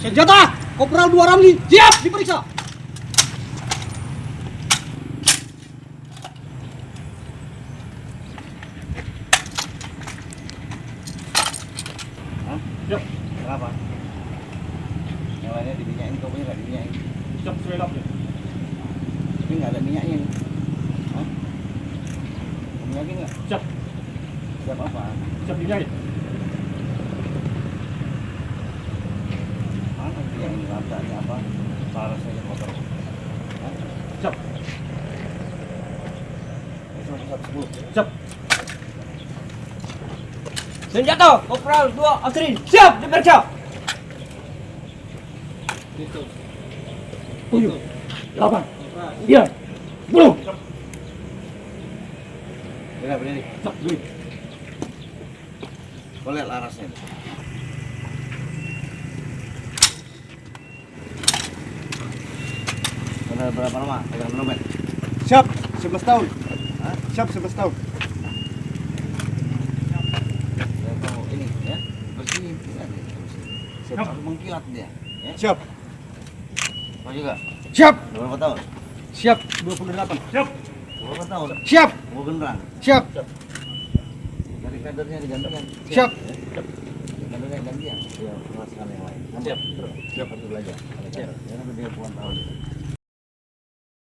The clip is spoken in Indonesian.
Senjata, Kopral 2 Ramli, siap diperiksa. Hah? Siap. Kenapa? Yang lainnya diminyakin, kopinya nggak diminyakin. Siap, straight up ya. Ini nggak ada minyaknya nih. Hah? Minyakin nggak? Siap. Siap apa? Siap diminyakin. Mana dia ini ini apa? Parah saja motor. Hah? Siap. Besok 10. Siap. Senjata, Kopral 2 Asrin, siap diperiksa. 7, 8, 9, 10. Berdiri. Siap, berdiri. Kau lihat larasnya. Sudah berapa lama pegang dompet? Siap, 11 tahun. Hah? Siap 11 tahun. Saya tahu ini ya. Bersih. Lihat nih, bersih. Siap. Harus mengkilat dia. Ya. Siap. Kau juga. Siap. Berapa tahun? Siap 28. Siap. Berapa tahun? Siap. Mau beneran? Siap. Dari kadernya digantikan. Siap. Ya. Kadernya gantian. Ya, merasakan yang lain. Siap. Siap. Harus belajar. Siap. Jangan lebih 20 tahun.